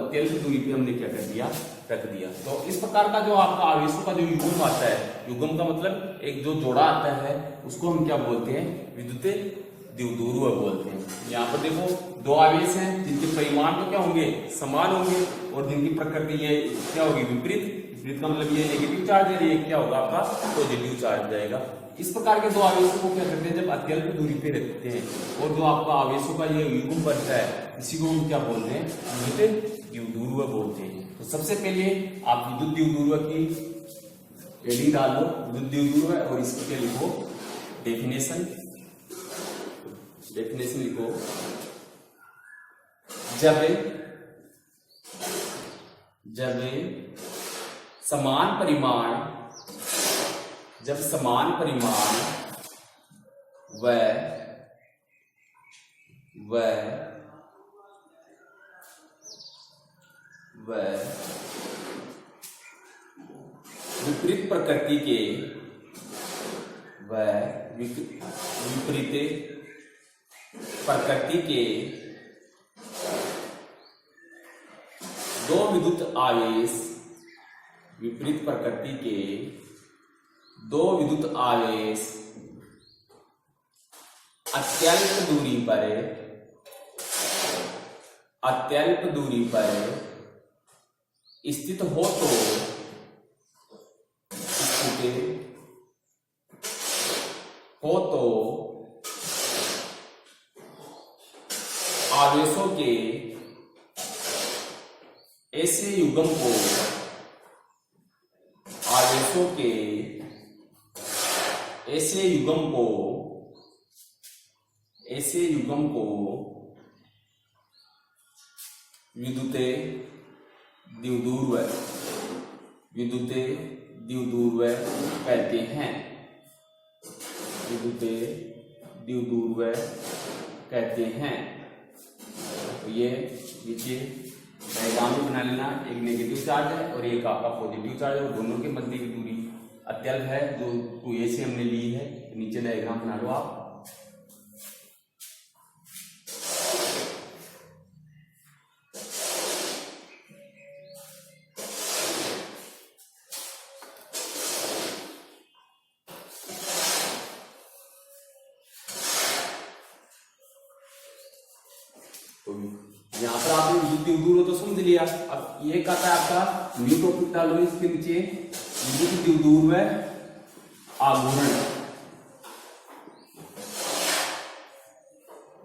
अत्यल्प दूरी पे हमने क्या कर दिया, रख दिया। तो इस प्रकार का जो आपका आवेशों का जो युग्म आता है, युग्म का मतलब एक जो जोड़ा आता है उसको हम क्या बोलते हैं, विद्युत द्विध्रुव बोलते हैं। यहाँ पर देखो दो आवेश हैं जिनके परिमाण तो क्या होंगे, समान होंगे, और जिनकी प्रकृति ये क्या होगी, विपरीत। विपरीत का मतलब ये नेगेटिव चार्ज है, ये क्या होगा आपका पॉजिटिव चार्ज जाएगा। इस प्रकार के दो आवेशों को क्या करते हैं, जब अत्यल्प दूरी पे रखते हैं और जो आपका आवेशों का ये युग्म बनता है, इसी को हम क्या बोलते हैं, विद्युत द्विध्रुव बोलते हैं। तो सबसे पहले आप विद्युत द्विध्रुव की हेडिंग डाल लो, विद्युत द्विध्रुव, और इसके लिए लिखो डेफिनेशन। डेफिनेशन लिखो, जब समान परिमाण व विपरीत प्रकृति के दो विद्युत आवेश, विपरीत प्रकृति के दो विद्युत आवेश अत्यल्प दूरी पर स्थित हो तो आवेशों के ऐसे युग्म को विद्युत द्विध्रुव कहते हैं। विद्युत द्विध्रुव कहते हैं। तो ये नीचे डायग्राम भी बना लेना, एक नेगेटिव चार्ज है और एक आपका पॉजिटिव चार्ज है, और दोनों के मध्य की दूरी अत्यल्प है जो 2a से हमने ली है। नीचे डायग्राम बना लो आप। तो यहाँ पर आपने विद्युत द्विध्रुव तो समझ लिया। अब ये कहता है आपका न्यू टॉपिक डालो इसके नीचे, विद्युत द्विध्रुव आघूर्ण,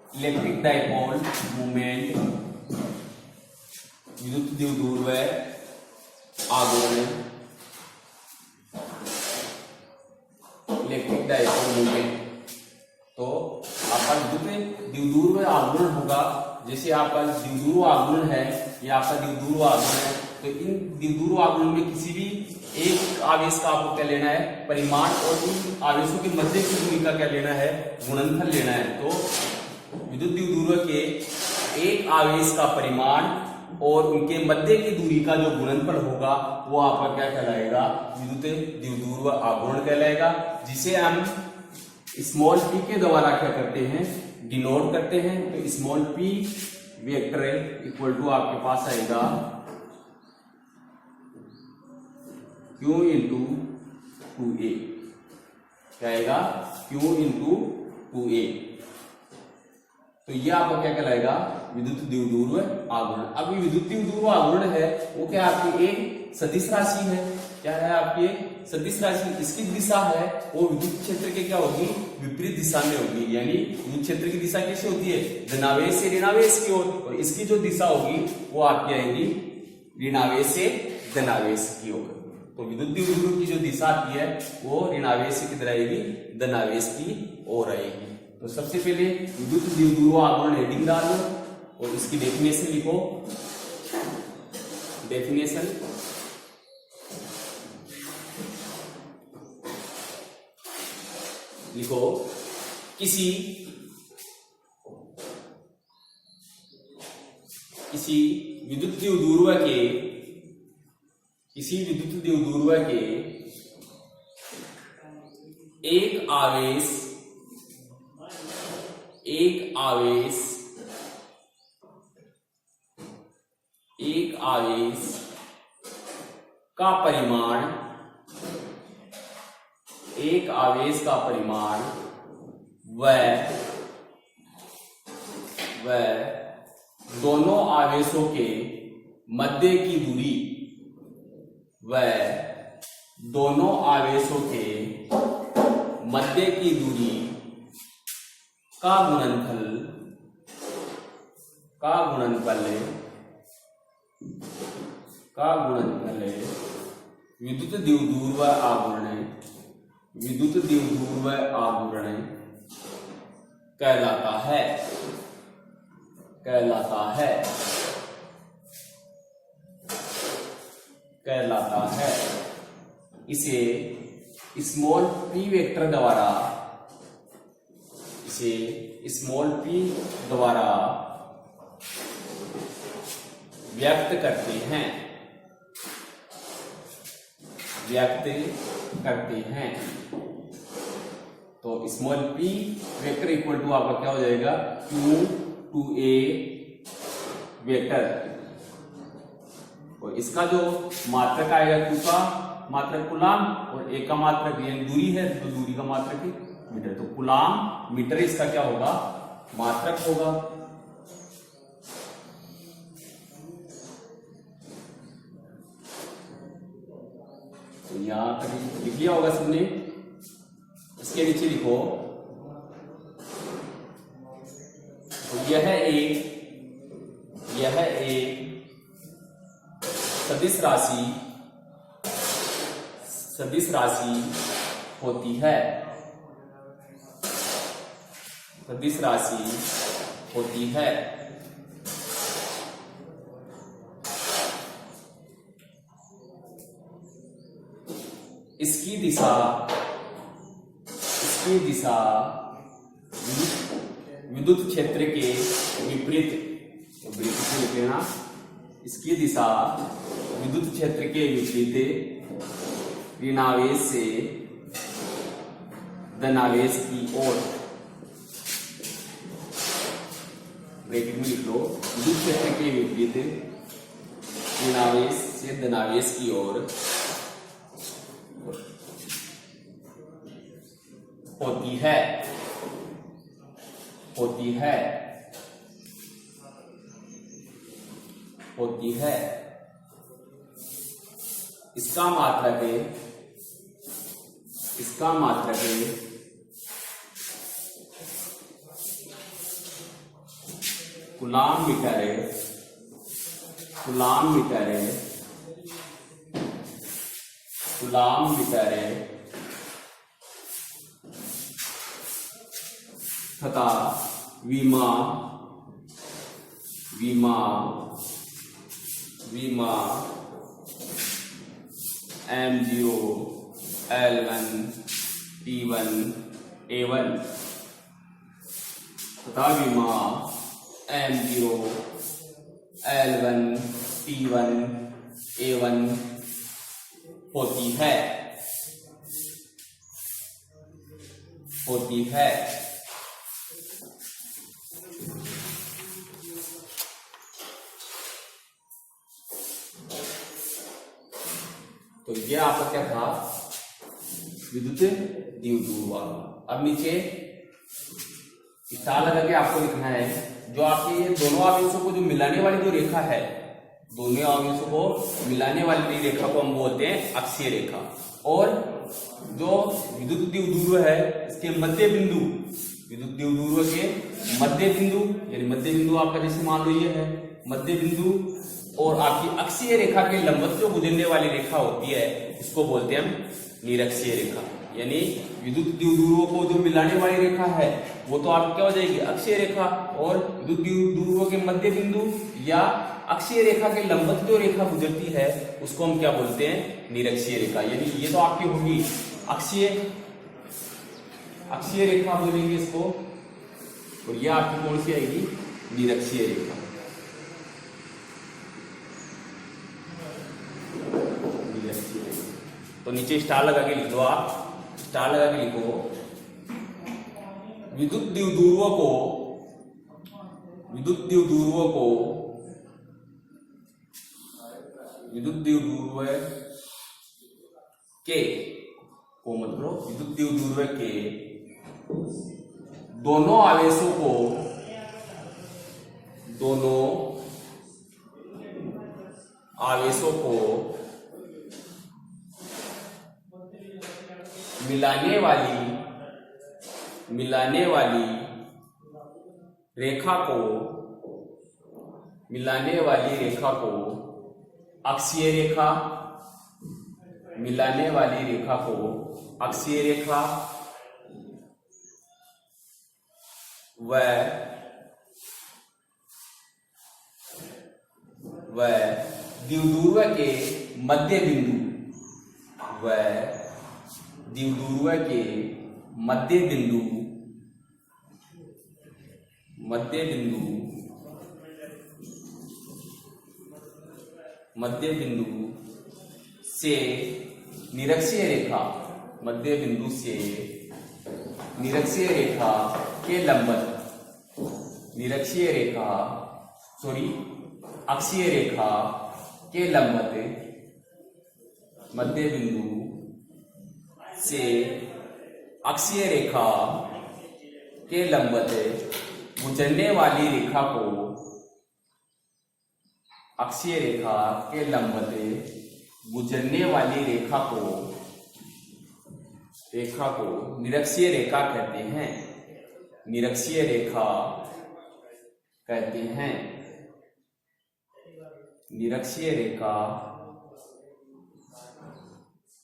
इलेक्ट्रिक डाइपोल मूवमेंट, विद्युत द्विध्रुव आघूर्ण, इलेक्ट्रिक डाइपोल मूवमेंट। तो आपका विद्युत द्विध्रुव आघूर्ण होगा, जैसे आपका द्विध्रुव आघूर्ण है, ये आपका द्विध्रुव आघूर्ण है, तो इन द्विध्रुव आघूर्ण में किसी भी एक आवेश का आपको क्या लेना है, परिमाण, और इन आवेशों के मध्य की दूरी का क्या लेना है, गुणनफल लेना है। तो विद्युत द्विध्रुव के एक आवेश का परिमाण और उनके मध्य की दूरी का जो गुणनफल होगा वो आपका क्या कहलाएगा, विद्युत द्विध्रुव आघूर्ण कहलाएगा, जिसे हम स्मॉल p के द्वारा क्या करते हैं, डिनोट करते हैं। तो small p vector equal to आपके पास आएगा q इंटू 2a, क्या आएगा, q इंटू 2a। तो ये आपका क्या कहलाएगा, विद्युत द्विध्रुव आघूर्ण। अब ये विद्युत द्विध्रुव आघूर्ण है वो क्या आपकी एक सदिश राशि है, क्या है आपकी सदिश राशि। इसकी दिशा है वो विद्युत क्षेत्र के क्या होगी, विपरीत दिशा में होगी। यानी विद्युत क्षेत्र की दिशा कैसे होती है, धनावेश से ऋणावेश की ओर, और इसकी जो दिशा होगी वो आपकी आएगी ऋणावेश से धनावेश की ओर। तो विद्युत द्विध्रुव की जो दिशा आती है वो ऋणावेश से किधर आएगी, धनावेश की ओर आएगी। तो सबसे पहले विद्युत द्विध्रुव आघूर्ण हेडिंग डालो और इसकी डेफिनेशन लिखो। डेफिनेशन लिखो, किसी विद्युत द्विध्रुव के एक एक आवेश का परिमाण, एक आवेश का परिमाण वह दोनों आवेशों के मध्य की दूरी, वह दोनों आवेशों के मध्य की दूरी का गुणनफल विद्युत द्विध्रुव आघूर्ण कहलाता है। इसे स्मॉल p वेक्टर द्वारा, व्यक्त करते हैं। तो small p vector equal to आपका क्या हो जाएगा, q2a वेक्टर। और इसका जो मात्रक आएगा, q का मात्रक कूलाम और a का मात्रक यानी दूरी है, तो दूरी का मात्रक है मीटर। तो कूलाम मीटर इसका क्या होगा, मात्रक होगा। तो यहां तक लिख लिया होगा सबने। इसके नीचे लिखो, तो यह एक सदिश राशि होती है, इसकी दिशा विद्युत क्षेत्र के विपरीत, इसकी दिशा विद्युत क्षेत्र के विपरीत ऋणावेश से धनावेश की ओर, ब्रैकेट में लिख लो, विद्युत क्षेत्र के विपरीत ऋणावेश से धनावेश की ओर होती है। इसका मात्रक कूलाम मीटर तथा विमा m0 L1 T1 A1 तथा विमा m0 L1 T1 A1 होती है। तो ये आपका क्या था, विद्युत द्विध्रुव। अब नीचे स्टार लगा के आपको लिखना है, जो आपके ये दोनों आवेशों को जो मिलाने वाली जो रेखा है, दोनों आवेशों को मिलाने वाली रेखा को हम बोलते हैं अक्षीय रेखा। और जो विद्युत द्विध्रुव है, इसके मध्य बिंदु, विद्युत द्विध्रुव के मध्य बिंदु, यानी मध्य बिंदु आपका जैसे मान लो ये है मध्य बिंदु, और आपकी अक्षीय रेखा के लंबवत जो गुजरने वाली रेखा होती है, इसको बोलते हैं हम निरक्षीय रेखा। यानी विद्युत द्विध्रुवों को जो मिलाने वाली रेखा है, वो तो आपकी क्या हो जाएगी, अक्षीय रेखा। और विद्युत द्विध्रुवों के मध्य बिंदु या अक्षीय रेखा के लंबवत जो रेखा गुजरती है, उसको हम क्या बोलते हैं, निरक्षीय रेखा। यानी ये तो आपकी होगी अक्षीय रेखा बोलेंगे इसको, और ये आपकी कौन सी आएगी, निरक्षीय रेखा। तो नीचे स्टार लगा के लिख लो, आप स्टार लगा के लिखो, विद्युत द्विध्रुवों को विद्युत द्विध्रुव के को मत करो, विद्युत द्विध्रुव के दोनों आवेशों को मिलाने वाली रेखा को अक्षीय रेखा, मिलाने वाली रेखा को अक्षीय रेखा व द्विध्रुव के मध्य बिंदु से निरक्षीय रेखा के लंबवत, अक्षीय रेखा के लंबवत मध्य बिंदु से अक्षीय रेखा के लंबवत गुजरने वाली रेखा को निरक्षीय रेखा कहते हैं। निरक्षीय रेखा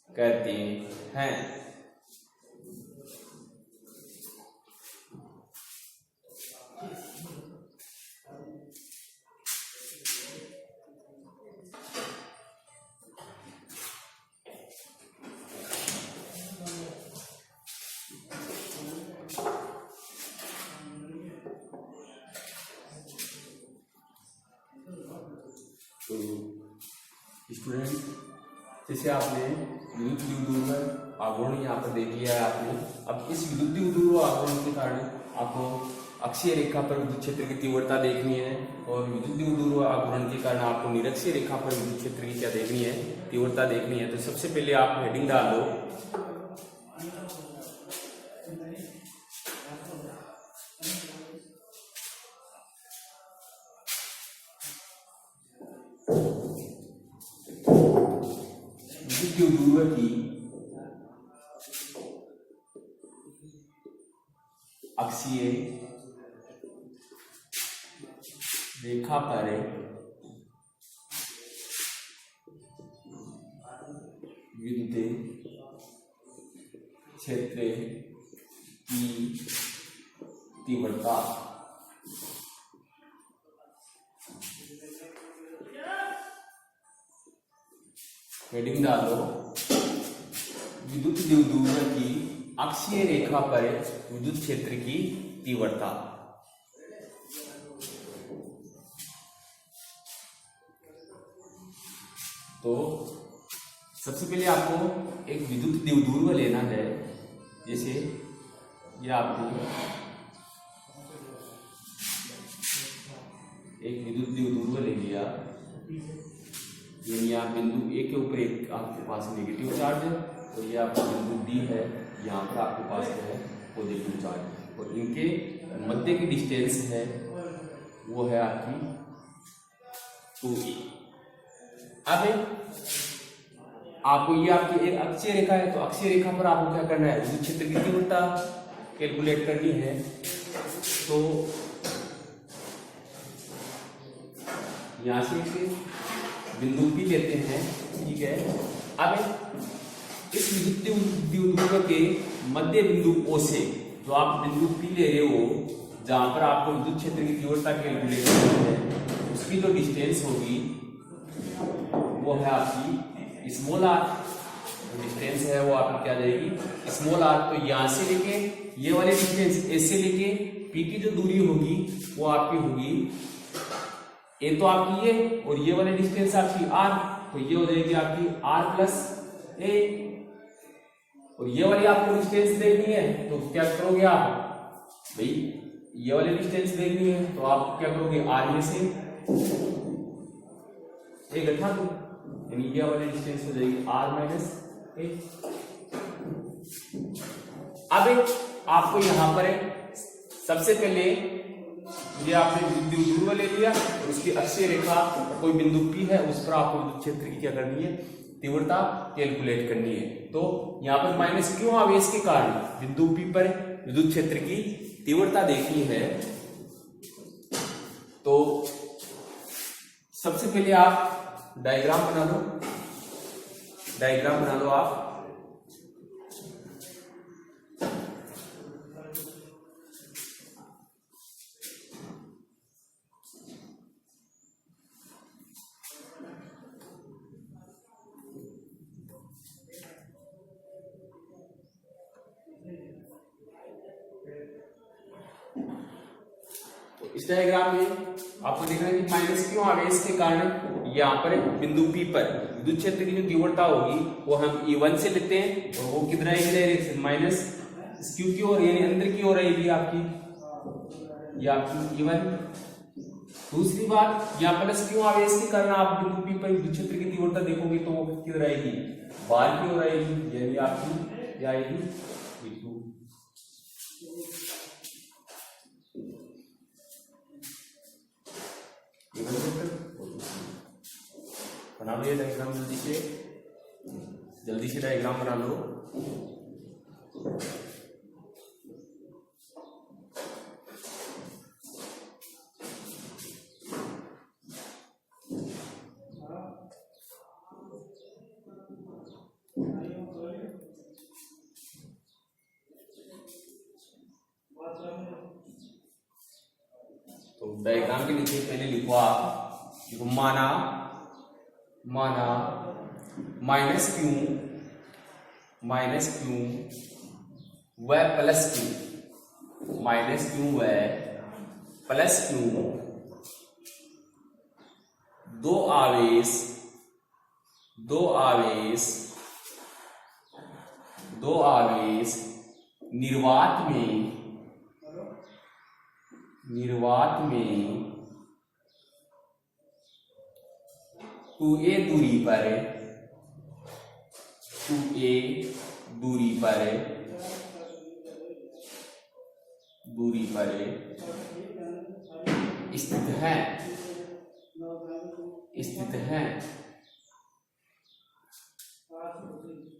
कहते हैं। तो स्टूडेंट, जैसे आपने विद्युत द्विध्रुव आवरण यहाँ पर देख लिया है आपने। अब इस विद्युत द्विध्रुव आवरण के कारण आपको अक्षीय रेखा पर विद्युत क्षेत्र की तीव्रता देखनी है, और विद्युत द्विध्रुव आवरण के कारण आपको निरक्षीय रेखा पर विद्युत क्षेत्र की क्या देखनी है, तीव्रता देखनी है। तो सबसे पहले आप हेडिंग डाल दो, द्विध्रुव की अक्षीय रेखा पर विद्युत क्षेत्र की तीव्रता हेडिंग डालो, विद्युत द्विध्रुव की अक्षीय रेखा पर विद्युत क्षेत्र की तीव्रता। तो सबसे पहले आपको एक विद्युत द्विध्रुव लेना है। जैसे ये आपने एक विद्युत द्विध्रुव ले लिया, यानी यहाँ बिंदु ए के ऊपर एक आपके पास नेगेटिव चार्ज है, और ये आपका बिंदु डी है, यहाँ पर आपके पास है पॉजिटिव चार्ज, और इनके मध्य की डिस्टेंस है वो है आपकी 2a। अब आपको ये आपकी एक अक्षीय रेखा है, तो अक्षीय रेखा पर आपको क्या करना है, विद्युत क्षेत्र की तीव्रता कैलकुलेट करनी है। तो यहां से बिंदु P लेते हैं, ठीक है। अब इस विद्युत द्विध्रुव के मध्य बिंदु O से जो आप बिंदु P ले रहे हो, जहां पर आपको विद्युत क्षेत्र की तीव्रता कैलकुलेट करनी है, उसकी जो डिस्टेंस होगी वो है आपकी स्मॉल r। डिस्टेंस है वो आपकी क्या जाएगी, स्मॉल r। तो यहां से लेके ये वाले डिस्टेंस A से लेके P की जो दूरी होगी वो आपकी होगी ए, तो आपकी ये, और ये वाली डिस्टेंस आपकी r, तो ये हो जाएगी आपकी r प्लस ए। और ये वाली आपको डिस्टेंस देखनी है, तो क्या करोगे आप भाई, ये वाली डिस्टेंस देखनी है तो आप क्या करोगे, r में से एक घटा दो, यानी ये वाली डिस्टेंस हो जाएगी r माइनस ए। अब आपको यहां पर सबसे पहले ये आपने विद्युत ध्रुव ले लिया और उसकी अक्षीय रेखा कोई बिंदु P है, उस पर आपको विद्युत क्षेत्र की क्या करनी है, तीव्रता कैलकुलेट करनी है। तो यहाँ पर माइनस क्यों आवेश के कारण बिंदु P पर विद्युत क्षेत्र की तीव्रता देखनी है। तो सबसे पहले आप डायग्राम बना लो, आप। इस डायग्राम में आपको देखना है कि माइनस क्यों आवेश के कारण यहाँ पर बिंदु P पर विद्युत क्षेत्र की जो तीव्रता होगी वो हम E1 से लेते हैं और वो किधर आएगी डायरेक्शन माइनस Q की ओर, यानी अंदर की ओर आएगी आपकी E1। दूसरी बात, यहाँ प्लस क्यों आवेश के कारण आप बिंदु P पर विद्युत क्षेत्र की तीव्रता देखोगे तो वो किधर आएगी, बाहर की ओर आएगी, यानी आपकी क्या आएगी E2। बना लो ये डायग्राम जल्दी से डायग्राम बना लो। तो डायग्राम के नीचे पहले लिखो आप, देखो माना माइनस क्यू व प्लस क्यू, माइनस क्यू व प्लस क्यू दो आवेश निर्वात में 2a दूरी पर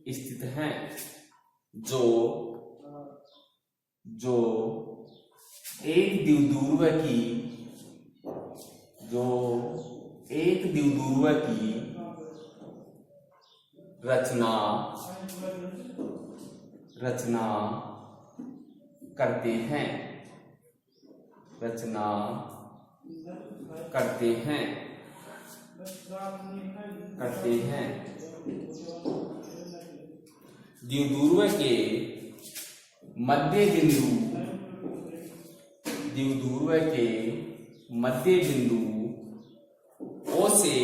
स्थित हैं जो एक द्विध्रुव की रचना करते हैं। द्विध्रुव के मध्य बिंदु O से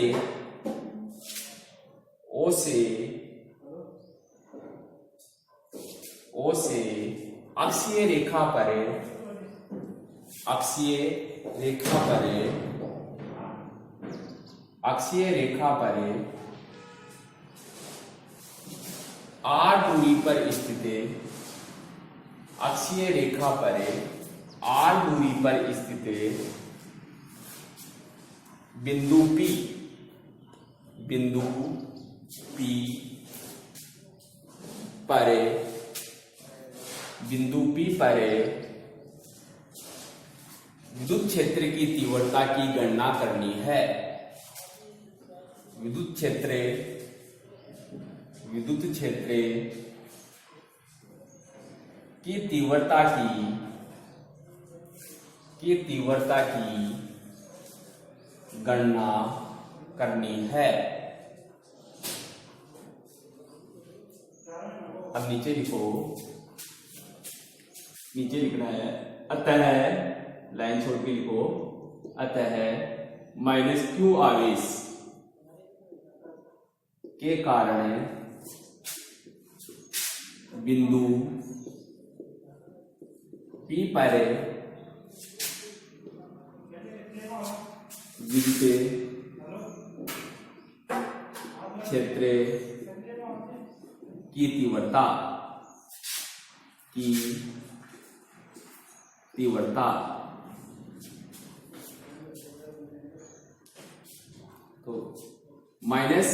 अक्षीय रेखा पर r दूरी पर स्थित बिंदु P पर विद्युत क्षेत्र की तीव्रता की गणना करनी है। विद्युत क्षेत्र की तीव्रता की गणना करनी है। अब नीचे लिखना है, अतः लाइन छोड़ के लिखो, अतः माइनस क्यू आवेश के कारण बिंदु P पर विद्युत क्षेत्र की तीव्रता तो माइनस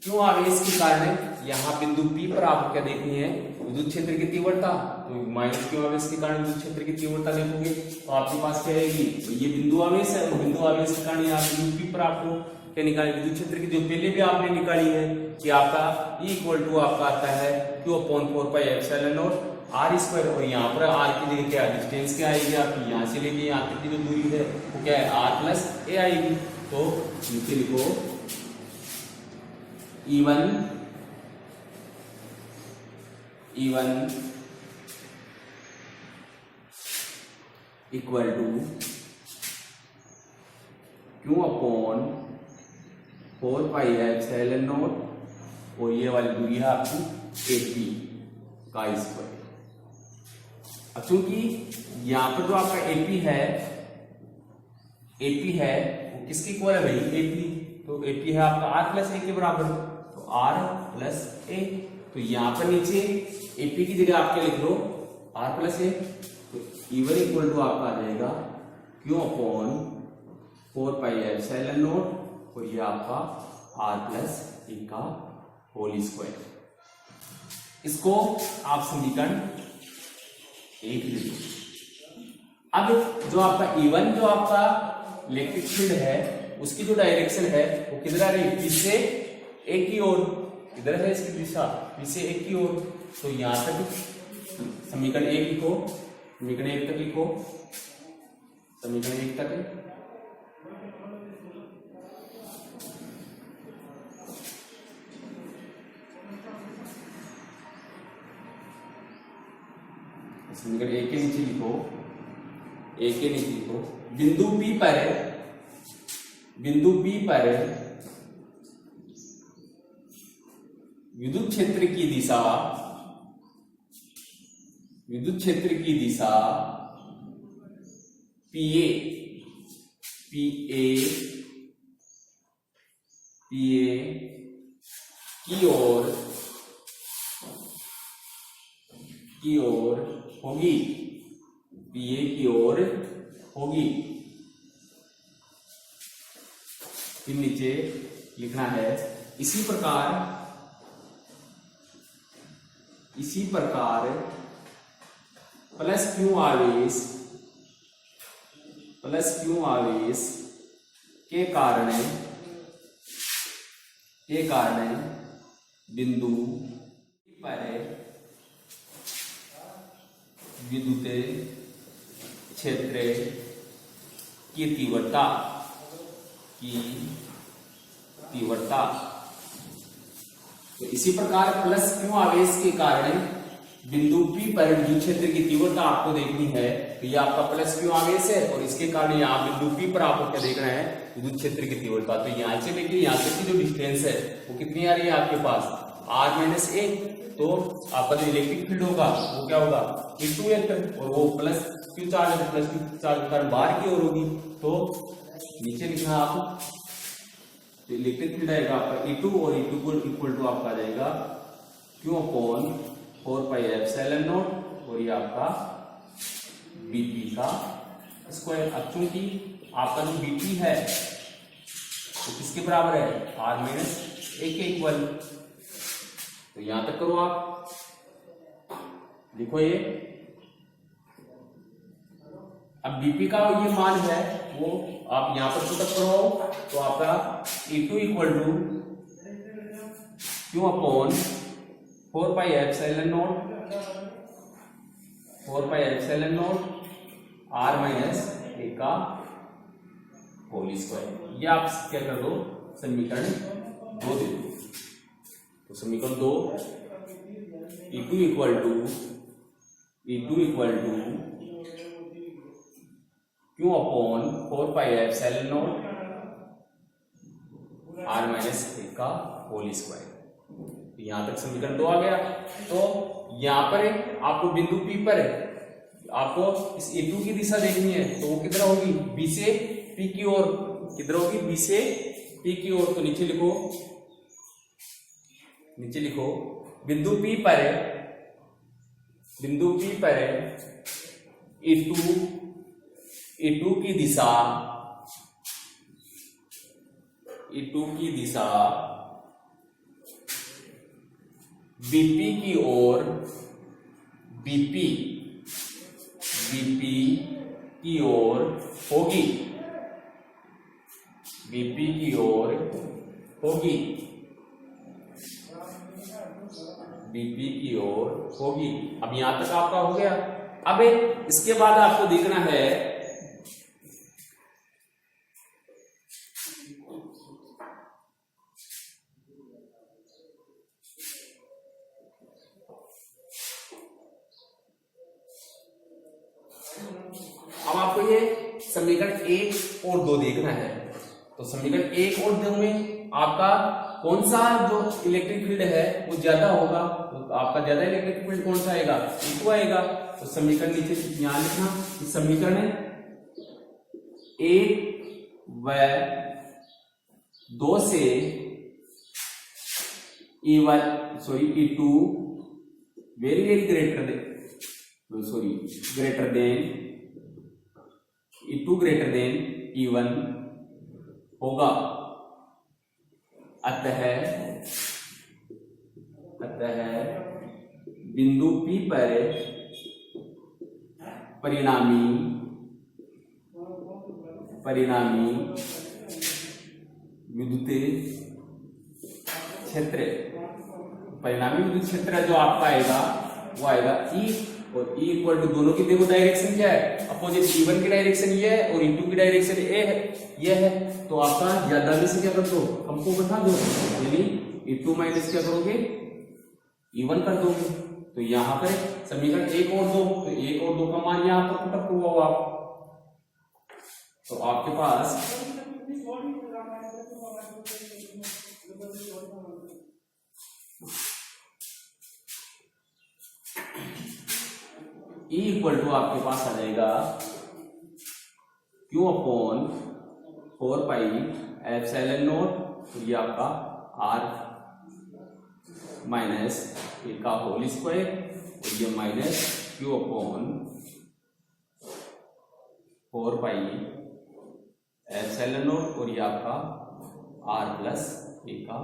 क्यों आवेश के कारण यहाँ बिंदु P पर आपको क्या देखनी है, विद्युत क्षेत्र की तीव्रता। तो माइनस क्यों आवेश के कारण विद्युत क्षेत्र की तीव्रता देखोगे तो आपके पास क्या आएगी, तो ये बिंदु आवेश है, बिंदु आवेश के कारण यहाँ बिंदु P पर आपको क्या निकाली, विद्युत क्षेत्र की जो पहले भी आपने निकाली है कि आपका E इक्वल टू आपका आता है Q/4πε0 r², और यहाँ पर r की जगह क्या डिस्टेंस क्या आएगी आपकी, यहाँ से लेके यहाँ तक की जो दूरी है वो क्या है r+a आएगी। तो नीचे लिखो E1 इक्वल टू Q/4πε0 और ये वाली दूरी है आपकी AP का स्क्वायर। अब चूंकि यहाँ पर जो आपका AP है वो किसके इक्वल है भाई, AP, तो AP है आपका r+a के बराबर, तो r+a। तो यहाँ पर नीचे AP की जगह आप क्या लिख लो r+a, तो E1 इक्वल टू आपका आ जाएगा Q/4πε0 और ये आपका r+a का होल स्क्वायर। इसको आप समीकरण 1 लिख लो। अब जो आपका E1 जो आपका इलेक्ट्रिक फील्ड है उसकी जो डायरेक्शन है वो किधर आ रही है, P से A की ओर, किधर है इसकी दिशा, P से A की ओर। तो यहां तक समीकरण 1 लिखो, समीकरण 1 तक लिखो, समीकरण 1 तक समीकरण 1 के नीचे लिखो, 1 के नीचे लिखो बिंदु P पर विद्युत क्षेत्र की दिशा PA की ओर होगी, PA की ओर होगी। फिर नीचे लिखना है इसी प्रकार प्लस क्यू आवेश के कारण बिंदु पर विद्युत क्षेत्र की तीव्रता तो इसी प्रकार प्लस क्यू आवेश के कारण बिंदु P पर विद्युत क्षेत्र की तीव्रता आपको देखनी है। तो ये आपका प्लस क्यू आवेश है और इसके कारण यहाँ बिंदु P पर आपको क्या देखना है, विद्युत क्षेत्र की तीव्रता। तो यहाँ से लेके यहाँ तक की जो डिस्टेंस है वो कितनी आ रही है आपके पास, r-a। तो आपका जो इलेक्ट्रिक फील्ड होगा वो क्या होगा, E2 और वो प्लस क्यू चार्ज के कारण बाहर की ओर होगी। तो नीचे लिखना आप, तो इलेक्ट्रिक फील्ड आएगा आपका E2 और E2 को इक्वल टू आपका आ जाएगा Q/4πε0 और ये आपका BP का स्क्वायर। अब चूंकि आपका जो BP है तो किसके बराबर है, r-a के इक्वल। तो यहां तक करो आप, देखो ये अब BP का ये मान है वो आप यहां पर पुट करो तो आपका E2 equal to Q/4πε0 r-a का होल स्क्वायर। ये आप क्या कर दो, समीकरण 2 दे दो। तो समीकरण 2 E2 equal to Q/4πε0 r-a का होल स्क्वायर। यहां तक समीकरण 2 आ गया। तो यहां पर आपको बिंदु P पर आपको इस E2 की दिशा देखनी है, तो वो किधर होगी, B से P की ओर, किधर होगी, B से P की ओर। तो नीचे लिखो नीचे लिखो बिंदु P पर E2 की दिशा BP की ओर होगी। अब यहां तक आपका हो गया। अब इसके बाद आपको देखना है अब आपको ये समीकरण 1 और 2 देखना है। तो समीकरण 1 और 2 में आपका कौन सा जो इलेक्ट्रिक फील्ड है वो ज्यादा होगा, तो आपका ज्यादा इलेक्ट्रिक फील्ड कौन सा आएगा, E2 आएगा। तो समीकरण नीचे यहां लिखना, समीकरण 1 व 2 से E2 very greater than E2 greater than E1 होगा। अतः बिंदु P पर परिणामी विद्युत क्षेत्र जो आपका आएगा वो आएगा E, और E इक्वल टू दोनों की देखो डायरेक्शन क्या है, अपोजिट। E1 की डायरेक्शन ये है और E2 की डायरेक्शन ये है। तो आपका ज्यादा में से क्या कर दो, हमको बता दो, यानी E2 माइनस क्या करोगे, E1 कर दोगे। तो यहाँ पर समीकरण 1 और 2, तो 1 और 2 का मान यहाँ पर पुटअप हुआ हो आप, तो आपके पास E इक्वल टू आपके पास आ जाएगा Q upon 4 pi epsilon not, तो ये आपका R माइनस ए का होल स्क्वायर, और ये minus Q upon 4 pi epsilon naught, और ये आपका R प्लस ए का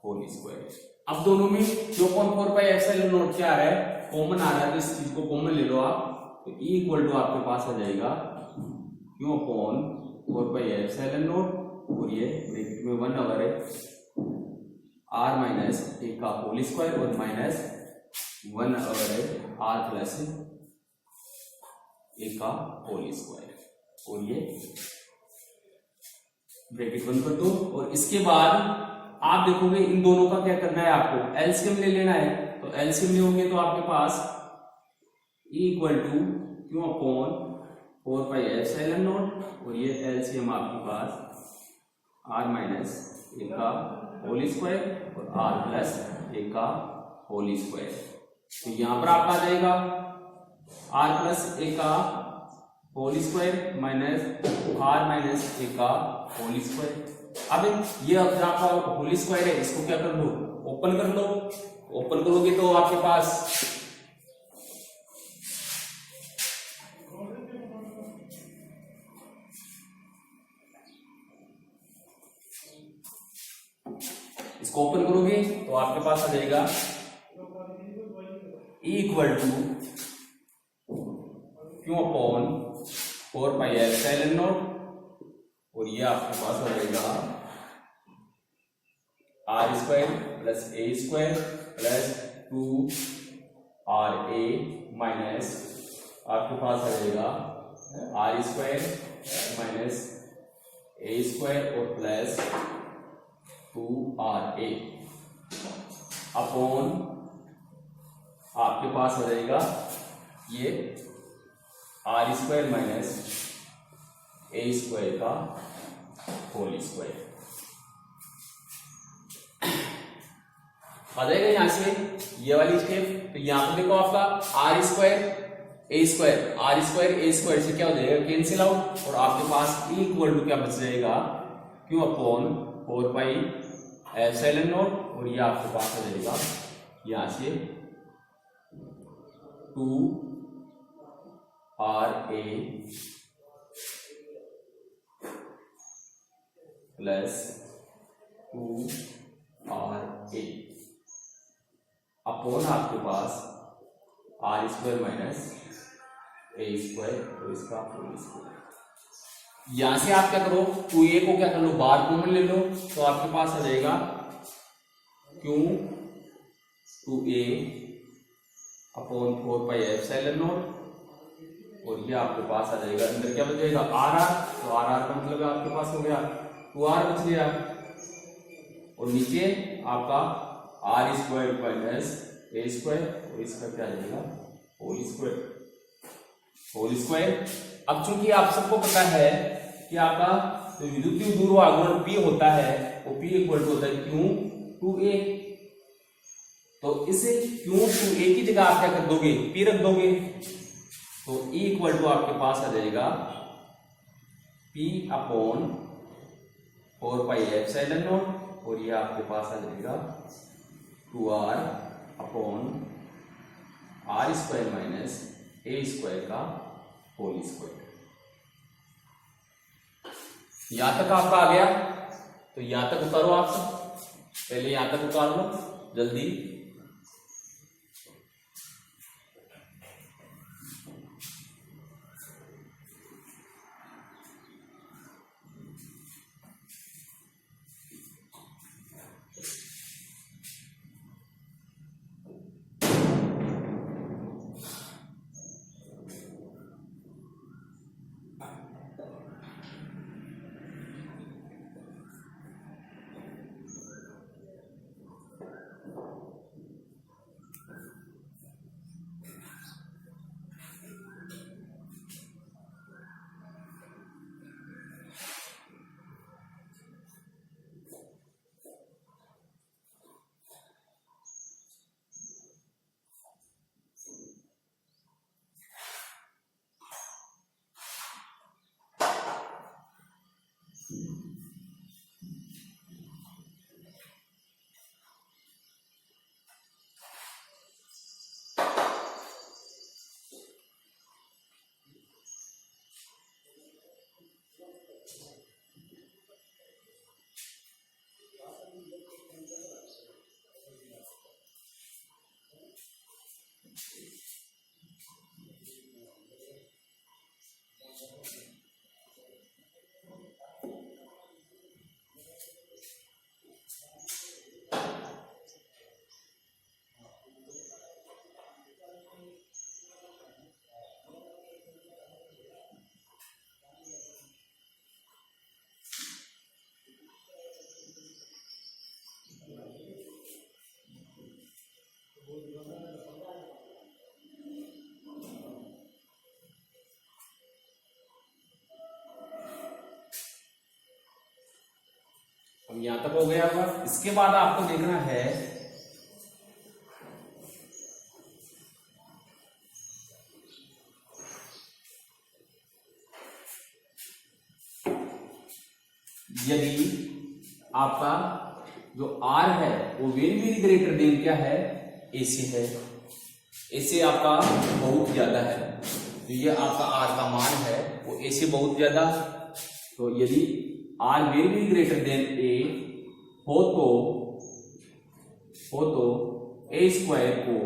होल स्क्वायर। अब दोनों में Q upon 4 pi epsilon not क्या आ रहा है, कॉमन आ रहा है, तो इस चीज को कॉमन ले लो आप। तो E इक्वल टू आपके पास आ जाएगा Q upon 4 pi epsilon naught, और ये ब्रैकेट में 1 ओवर है R माइनस ए का होल स्क्वायर, और माइनस 1 ओवर है R प्लस ए का होल स्क्वायर, और ये ब्रैकेट बंद कर दो। और इसके बाद आप देखोगे इन दोनों का क्या करना है, आपको एलसीएम ले लेना है। तो एलसीएम लोगे तो आपके पास E equal to Q upon 4 pi epsilon naught, और ये एलसीएम आपके पास R माइनस ए का होल स्क्वायर और R प्लस ए का होल स्क्वायर। तो यहां पर आपका आ जाएगा R प्लस ए का whole square minus R minus ए का होल स्क्वायर। अब ये अगर आपका होल स्क्वायर है, इसको क्या कर लो, ओपन कर लो। ओपन करोगे तो आपके पास इसको ओपन करोगे तो आपके पास आ जाएगा E equal to Q upon 4 pi epsilon naught, और ये आपके पास आ जाएगा R square plus a square plus 2RA minus आपके पास आ जाएगा R square minus a square और प्लस 2RA अपॉन आपके पास आ जाएगा ये R square minus a square का होल स्क्वायर आ जाएगा। यहां से ये वाली स्टेप, तो यहां पर देखो आपका R स्क्वायर ए स्क्वायर से क्या हो जाएगा, कैंसिल आउट, और आपके पास E इक्वल टू क्या बच जाएगा, Q upon 4 pi epsilon naught और ये आपके पास आ जाएगा यहां से 2RA प्लस 2RA अपॉन आपके पास R² माइनस A² और इसका होल स्क्वायर। यहां से आप क्या करो 2A को क्या कर लो बाहर कॉमन ले लो तो आपके पास आ जाएगा Q 2A upon 4 pi epsilon naught और ये आपके पास आ जाएगा अंदर क्या बचेगा RR तो RR का मतलब आपके पास हो गया 2R बच गया और नीचे आपका R² माइनस A² और इसका क्या आ जाएगा होल स्क्वायर। अब चूंकि आप सबको पता है कि आपका जो विद्युतीय ध्रुव P होता है वो P इक्वल टू होता है Q 2A। तो इसे Q 2A की जगह आप क्या कर दोगे P रख दोगे तो E इक्वल टू आपके पास आ जाएगा P upon 4 pi epsilon naught और ये आपके पास आ जाएगा 2R upon R² minus A² का होल स्क्वायर। यहां तक आपका आ गया तो यहां तक उतारो आप सब, पहले यहां तक उतार लो जल्दी। अब यहां तक हो गया होगा। इसके बाद आपको देखना है यदि आपका जो R है वो वेरी वेरी ग्रेटर देन क्या है AC है, AC आपका बहुत ज्यादा है तो ये आपका R का मान है वो A से बहुत ज्यादा। तो यदि R very very greater than A हो तो A² को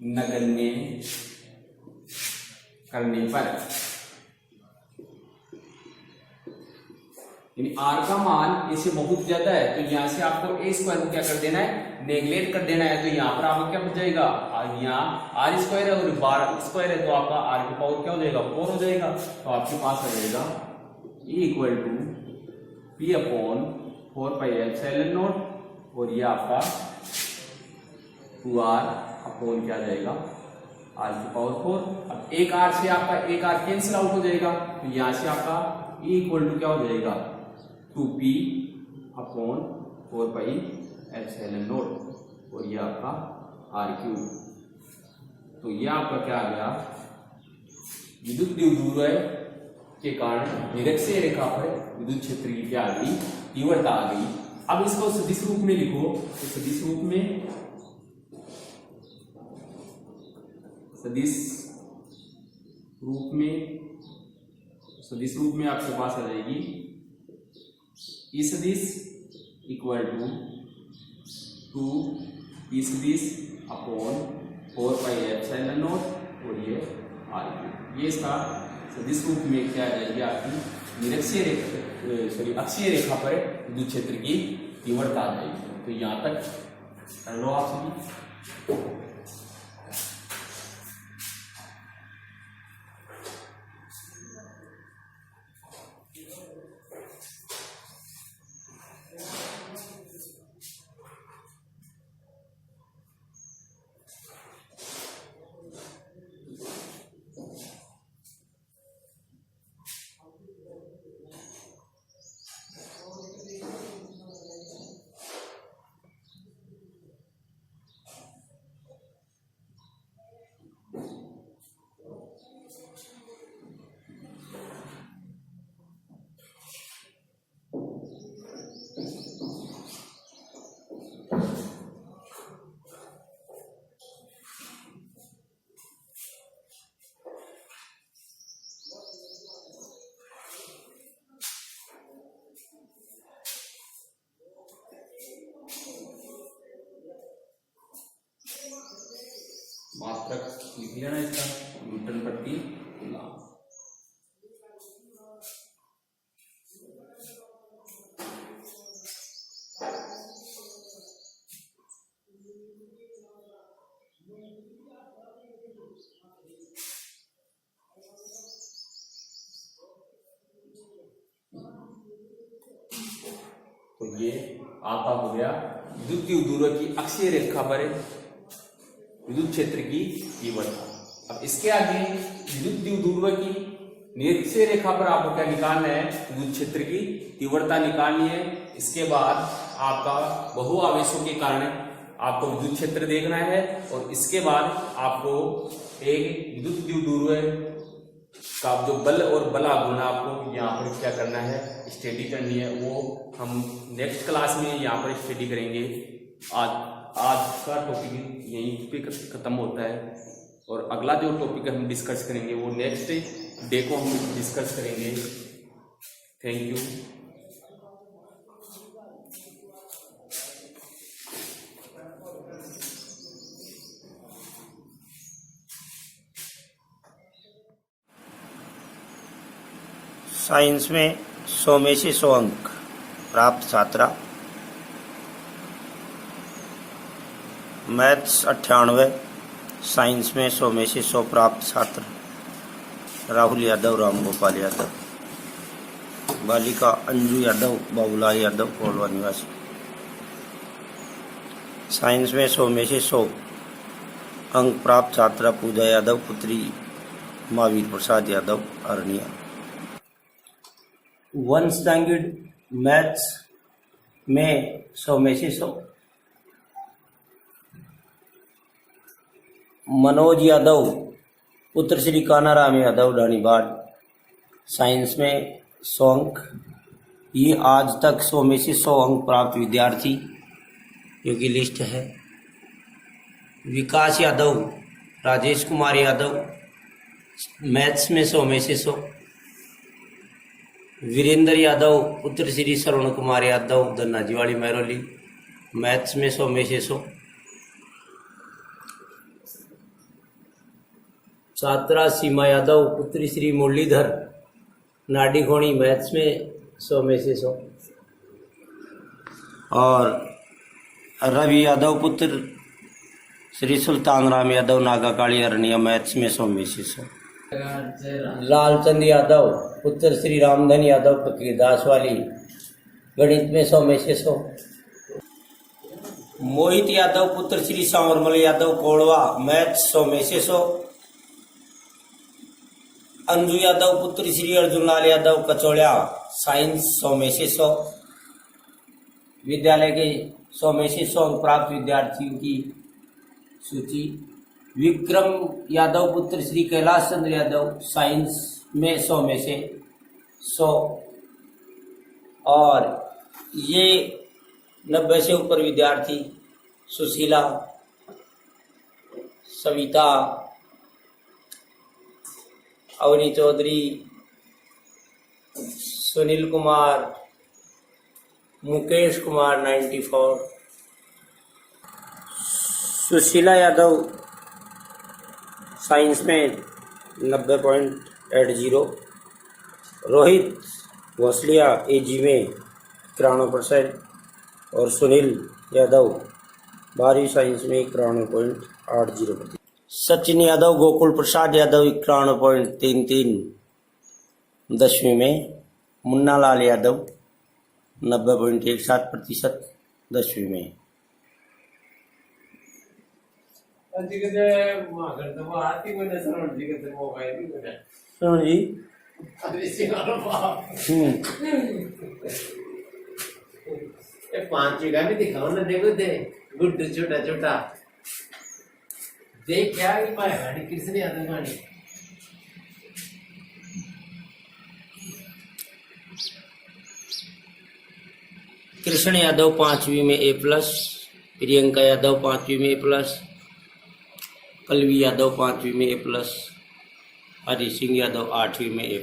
नगण्य करने पर यानी R का मान A से बहुत ज्यादा है तो यहां से आपको A² को क्या कर देना है नेगलेक्ट कर देना है। तो यहां पर आपको क्या बच जाएगा यहाँ R² है और 12² है तो आपका R की पावर क्या हो जाएगा 4 हो जाएगा। तो आपके पास आ जाएगा E equal to P upon 4 pi epsilon naught और ये आपका 2R अपॉन क्या जाएगा R की पावर 4। अब एक R से आपका एक R कैंसिल आउट हो जाएगा तो यहां से आपका E इक्वल टू क्या हो जाएगा 2P upon 4 pi epsilon naught और ये आपका R³। तो ये आपका क्या आ गया विद्युत द्विध्रुव के कारण निरक्षीय रेखा पर विद्युत क्षेत्र की क्या आ गई तीव्रता आ गई अब इसको सदिश रूप में लिखो, तो सदिश रूप में, सदिश रूप में आपके पास आ जाएगी ई सदिश इक्वल टू ई सदिश अपॉन 4 पाई एप्सिलॉन नॉट और ये आर क्यूब। ये इसका सदिश रूप में क्या आ जाएगी आपकी निरक्षीय रेखा, अक्षीय रेखा पर विद्युत क्षेत्र की तीव्रता आ जाएगी। तो यहां तक कर लो आप सभी। मात्रक लिख लिया ना इसका, न्यूटन प्रति कूलम। तो ये आपका हो गया विद्युत द्विध्रुव की अक्षीय रेखा पर विद्युत क्षेत्र की तीव्रता। अब इसके आगे विद्युत द्विध्रुव की निरक्षीय रेखा पर आपको क्या निकालना है, विद्युत क्षेत्र की तीव्रता निकालनी है। इसके बाद आपका बहु आवेशों के कारण आपको विद्युत क्षेत्र देखना है और इसके बाद आपको एक विद्युत द्विध्रुव का जो बल और बल आघूर्ण आपको यहाँ पर क्या करना है, स्टडी करनी है। वो हम नेक्स्ट क्लास में यहाँ पर स्टडी करेंगे। आज का टॉपिक यहीं पे खत्म होता है और अगला जो टॉपिक हम डिस्कस करेंगे वो नेक्स्ट डे को हम डिस्कस करेंगे। Thank you. साइंस में 100 में से 100 अंक प्राप्त छात्रा, मैथ्स 98, साइंस में 100 में से 100 प्राप्त छात्र राहुल यादव, राम गोपाल यादव, बालिका अंजू यादव, बाबूलाल यादव, कोलवा निवासी। साइंस में 100 में से 100 अंक प्राप्त छात्रा पूजा यादव, पुत्री महावीर प्रसाद यादव, अरनिया। 1 स्टैंडर्ड मैथ्स में 100 में से 100 मनोज यादव, पुत्र श्री कानाराम यादव, डानीबाड़। साइंस में 100 अंक। ये आज तक 100 में से 100 अंक प्राप्त विद्यार्थी जो कि लिस्ट है। विकास यादव, राजेश कुमार यादव, मैथ्स में 100 में से 100। वीरेंद्र यादव, पुत्र श्री श्रवण कुमार यादव, धन्नाजीवाड़ी महरौली, मैथ्स में 100 में से 100। छात्रा सीमा यादव, पुत्री श्री मुरलीधर, नाडी घोणी, मैथ्स में 100 में से 100। और रवि यादव, पुत्र श्री सुल्तान राम यादव, नागाकाड़ी, अरनिया, मैथ्स में 100 में से 100। लालचंद यादव, पुत्र श्री रामधन यादव, फकीरदास वाली, गणित में 100 में से 100। मोहित यादव, पुत्र श्री सांवरमल यादव, कोड़वा, मैथ्स 100 में से 100। अंजू यादव, पुत्री श्री अर्जुनलाल यादव, कचौड़िया, साइंस 100 में से 100। विद्यालय के 100 में से 100 प्राप्त विद्यार्थियों की सूची। विक्रम यादव, पुत्र श्री कैलाश चंद्र यादव, साइंस में 100 में से 100। और ये 90 से ऊपर विद्यार्थी सुशीला, सविता, अवनी चौधरी, सुनील कुमार, मुकेश कुमार 94, सुशीला यादव साइंस में 90.80, रोहित वसलिया एजी में 91% और सुनील यादव 12वीं साइंस में 91.80%। सचिन यादव, गोकुल प्रसाद यादव 91.33 10वीं में, मुन्ना लाल यादव 90.17% 10वीं में। सुनो जी। पांचवी का भी दिखाओ ना, देखो दे गुड्डू छोटा छोटा देख क्या गाड़ी किसने आता गाड़ी। कृष्ण यादव 5वीं में A+, प्रियंका यादव 5वीं में A+, पल्लवी यादव 5वीं में A+, हरी सिंह यादव 8वीं में A+।